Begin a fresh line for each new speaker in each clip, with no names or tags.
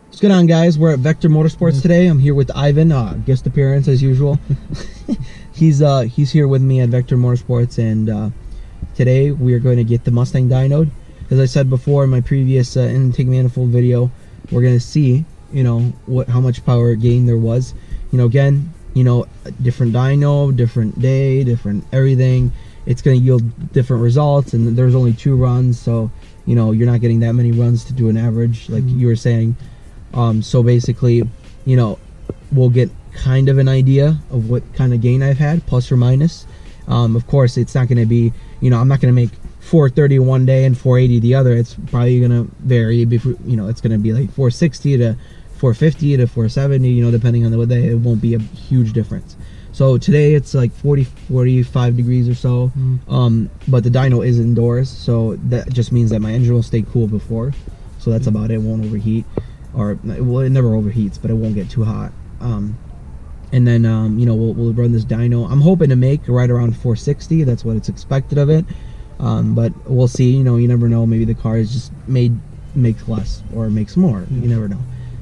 What's going on, guys? We're at Vector Motorsports today. I'm here with Ivan, guest appearance as usual. He's here with me at Vector Motorsports, and today we are going to get the Mustang dynoed. As I said before in my previous intake manifold video, we're going to see, you know, how much power gain there was. You know, again, you know, different dyno, different day, different everything. It's going to yield different results, and there's only 2 runs, so you know you're not getting that many runs to do an average, like you were saying. So basically, you know, we'll get kind of an idea of what kind of gain I've had, plus or minus. Of course, it's not going to be, you know, I'm not going to make 430 one day and 480 the other. It's probably going to vary. You know, it's going to be like 460 to 450 to 470, you know, depending on the day. It won't be a huge difference. So today it's like 45 degrees or so. But the dyno is indoors, so that just means that my engine will stay cool before. So that's about it. It won't overheat. Or, well, it never overheats, but it won't get too hot. And then, you know, we'll run this dyno. I'm hoping to make right around 460. That's what it's expected of it. But we'll see. You know, you never know. Maybe the car is just makes less or makes more. You never know.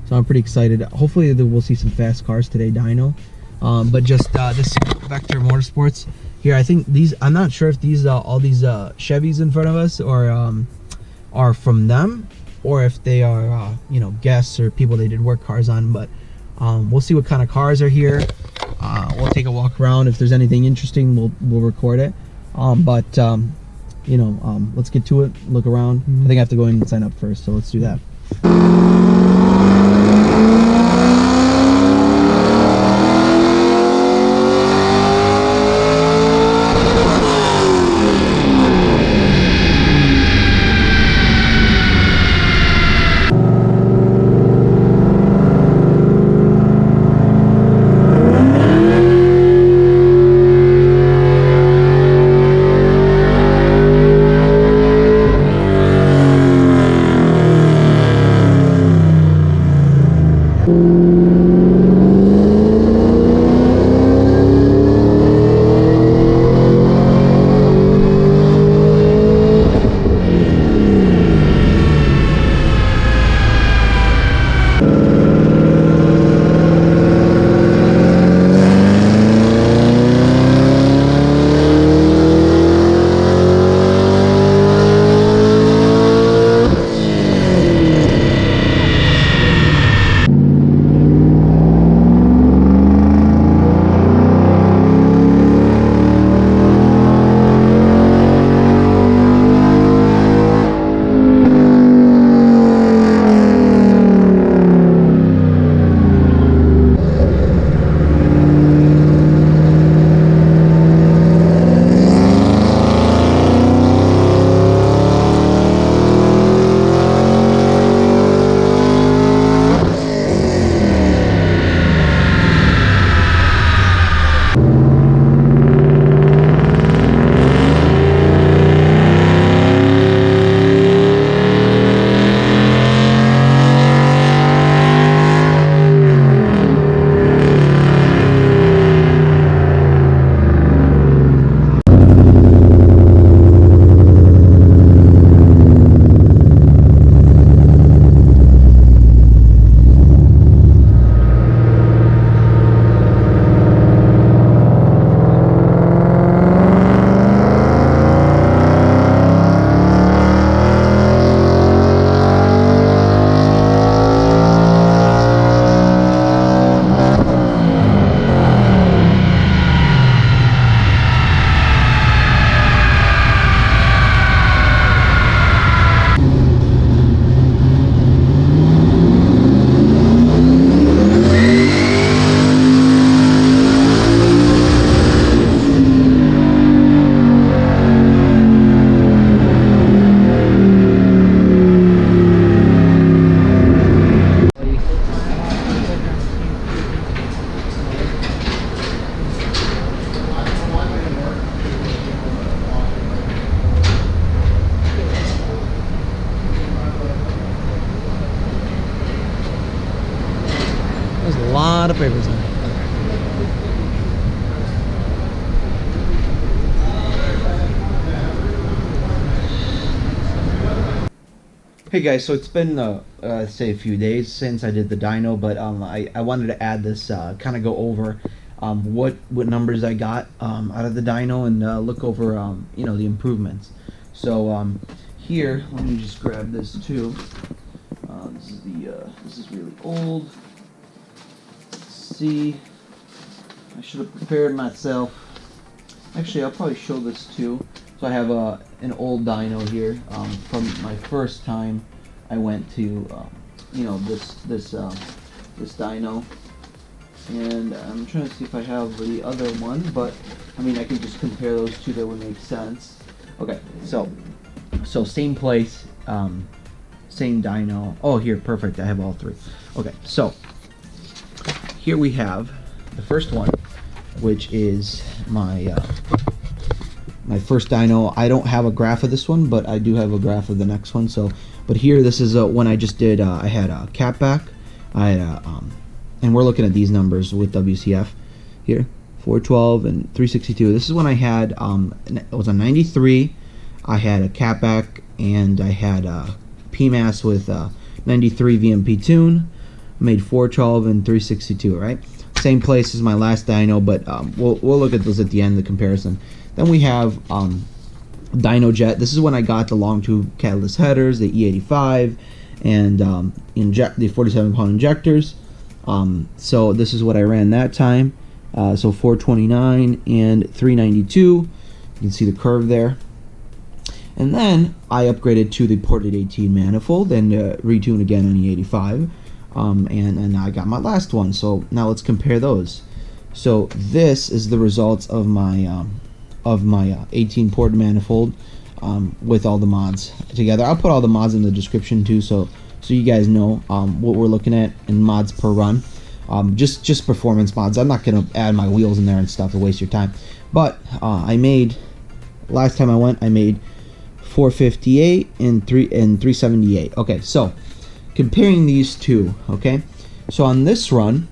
So I'm pretty excited. Hopefully we'll see some fast cars today, dyno. But just this Vector Motorsports here. I think these. I'm not sure if these all these Chevys in front of us are from them, or if they are, you know, guests or people they did work cars on. But we'll see what kind of cars are here. We'll take a walk around. If there's anything interesting, we'll record it. You know, let's get to it. Look around. I think I have to go in and sign up first, so let's do that. lot of papers in it. Hey guys, so it's been say a few days since I did the dyno, but I wanted to add this, kind of go over what numbers I got out of the dyno and look over you know, the improvements. So here, let me just grab this too. This is really old. Let's see. I should have prepared myself. Actually, I'll probably show this too. So I have an old dyno here from my first time I went to you know, this dyno, and I'm trying to see if I have the other one, but I mean I can just compare those two. That would make sense. Okay, so same place, same dyno. Oh, here, perfect. I have all three. Okay, so here we have the first one, which is my my first dyno. I don't have a graph of this one, but I do have a graph of the next one. So, but here, this is when I just did. I had a Catback. I had and we're looking at these numbers with WCF here, 412 and 362. This is when I had it was a 93. I had a Catback and I had a PMAS with 93 VMP Tune. Made 412 and 362. Right, same place as my last dyno, but we'll look at those at the end, the comparison. Then we have Dyno Jet. This is when I got the long tube Catless headers, the E85, and the 47-pound injectors. So this is what I ran that time. So 429 and 392. You can see the curve there. And then I upgraded to the Ported Intake Manifold and retuned again on E85. And I got my last one. So now let's compare those. So this is the results of my 18 ported manifold with all the mods together. I'll put all the mods in the description too, so you guys know what we're looking at in mods per run. Just performance mods. I'm not gonna add my wheels in there and stuff to waste your time. But I made, last time I went, I made 458 and 378. Okay, so comparing these two. Okay, so on this run,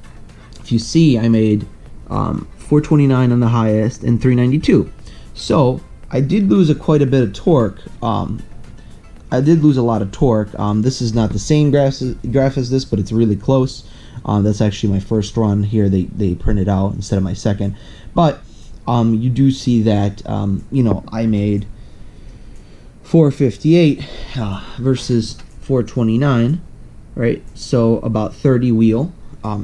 if you see, I made 429 on the highest and 392. So I did lose quite a bit of torque. I did lose a lot of torque. This is not the same graph as this, but it's really close. That's actually my first run here. They printed out instead of my second. But you do see that you know, I made 458 versus 429, right? So about 30 wheel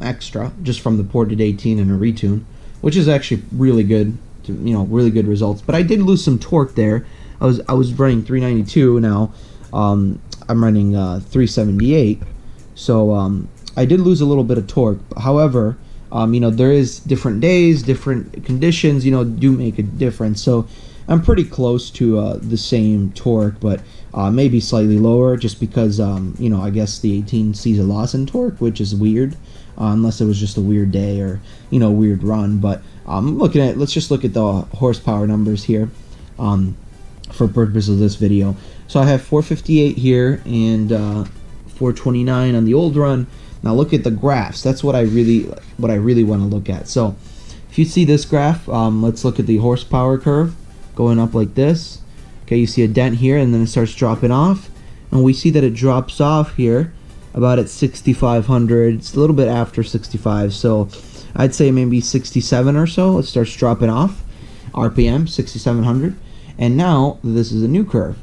extra just from the Ported 18 and a retune, which is actually really good. You know, really good results. But I did lose some torque there. I was running 392. Now I'm running 378. So I did lose a little bit of torque. However, you know, there is different days, different conditions, you know, do make a difference. So I'm pretty close to the same torque, but maybe slightly lower, just because you know, I guess the 18 sees a loss in torque, which is weird. Unless it was just a weird day or, you know, weird run. But let's just look at the horsepower numbers here for purpose of this video. So I have 458 here and 429 on the old run. Now look at the graphs. That's what I really want to look at. So if you see this graph, let's look at the horsepower curve going up like this. Okay, you see a dent here and then it starts dropping off, and we see that it drops off here about at 6,500. It's a little bit after 65, so I'd say maybe 67 or so. It starts dropping off. RPM 6,700, and now this is a new curve.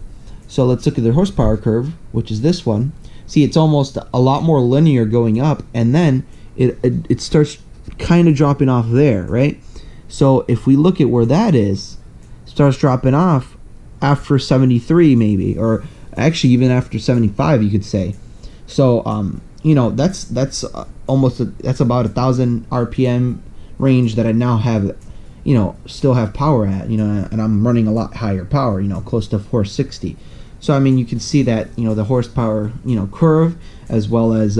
So let's look at the horsepower curve, which is this one. See, it's almost a lot more linear going up, and then it starts kind of dropping off there, right? So if we look at where that is, it starts dropping off after 73 maybe, or actually even after 75, you could say. So you know, that's that's about 1,000 RPM range that I now have, you know, still have power at, you know, and I'm running a lot higher power, you know, close to 460. So I mean, you can see that, you know, the horsepower, you know, curve, as well as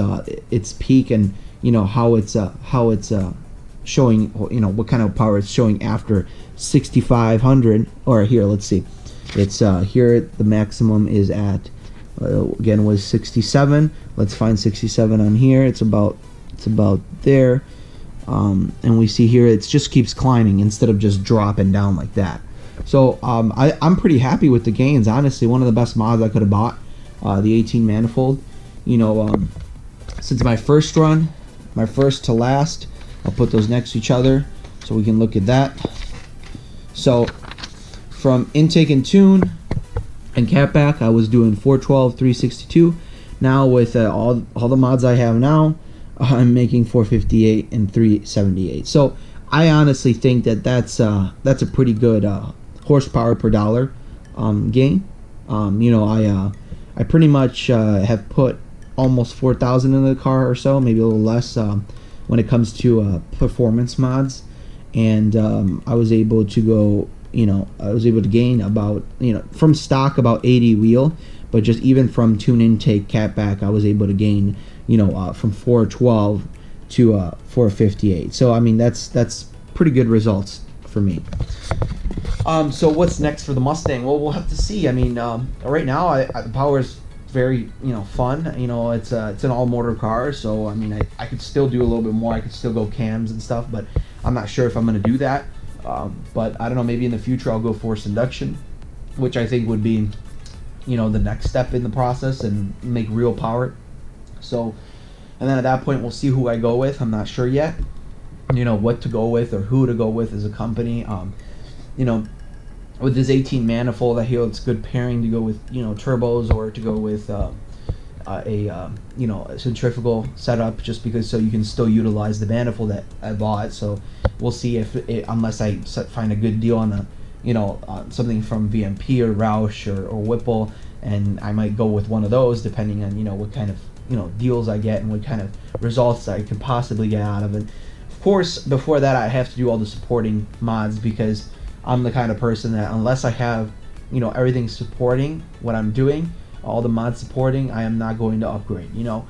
its peak, and you know how it's showing, you know, what kind of power it's showing after 6,500. Or here, let's see, it's here the maximum is at again was 67. Let's find 67 on here. It's about there, and we see here it just keeps climbing instead of just dropping down like that. So I'm pretty happy with the gains. Honestly, one of the best mods I could have bought. the 18 manifold. You know, since my first run, my first to last, I'll put those next to each other so we can look at that. So from intake and tune and catback, I was doing 412, 362. Now with all the mods I have now, I'm making 458 and 378. So I honestly think that that's a pretty good horsepower per dollar gain. You know, I pretty much have put almost 4,000 in the car or so, maybe a little less when it comes to performance mods, and I was able to go, you know, I was able to gain about, you know, from stock about 80 wheel, but just even from tune intake catback, I was able to gain, you know, from 412 to 458. So I mean, that's pretty good results for me. So what's next for the Mustang? Well, we'll have to see. I mean, right now the power is very, you know, fun. You know, it's an all motor car, so I mean, I could still do a little bit more. I could still go cams and stuff, but I'm not sure if I'm going to do that. But I don't know, maybe in the future I'll go forced induction, which I think would be, you know, the next step in the process and make real power. So, and then at that point we'll see who I go with. I'm not sure yet, you know, what to go with or who to go with as a company. You know, with this 18 manifold, I feel it's good pairing to go with, you know, turbos, or to go with you know, a centrifugal setup, just because so you can still utilize the manifold that I bought. So we'll see if unless I find a good deal on a, you know, something from VMP or Roush or Whipple, and I might go with one of those depending on, you know, what kind of, you know, deals I get and what kind of results I can possibly get out of it. Of course, before that I have to do all the supporting mods, because I'm the kind of person that unless I have, you know, everything supporting what I'm doing, all the mods supporting, I am not going to upgrade. You know,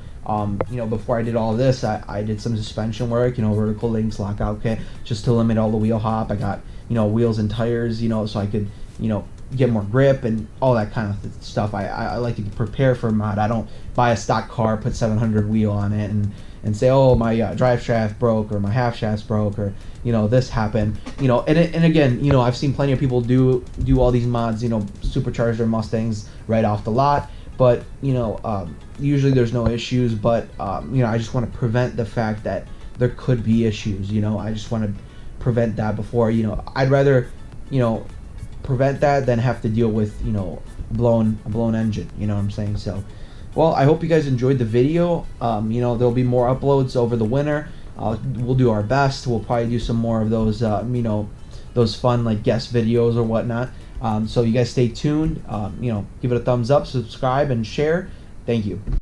before I did all this, I did some suspension work, you know, vertical links, lockout kit, just to limit all the wheel hop. I got, you know, wheels and tires, you know, so I could, you know, get more grip and all that kind of stuff. I like to prepare for a mod. I don't buy a stock car, put 700 wheel on it, and say, oh, my drive shaft broke, or my half shafts broke, or, you know, this happened, you know. And again, you know, I've seen plenty of people do all these mods, you know, supercharge their Mustangs right off the lot, but, you know, usually there's no issues. But you know, I just want to prevent the fact that there could be issues. You know, I just want to prevent that before, you know. I'd rather, you know, prevent that than have to deal with, you know, a blown engine, you know what I'm saying? So, well, I hope you guys enjoyed the video. You know, there'll be more uploads over the winter. We'll do our best. We'll probably do some more of those, you know, those fun like guest videos or whatnot. So you guys stay tuned. You know, give it a thumbs up, subscribe, and share. Thank you.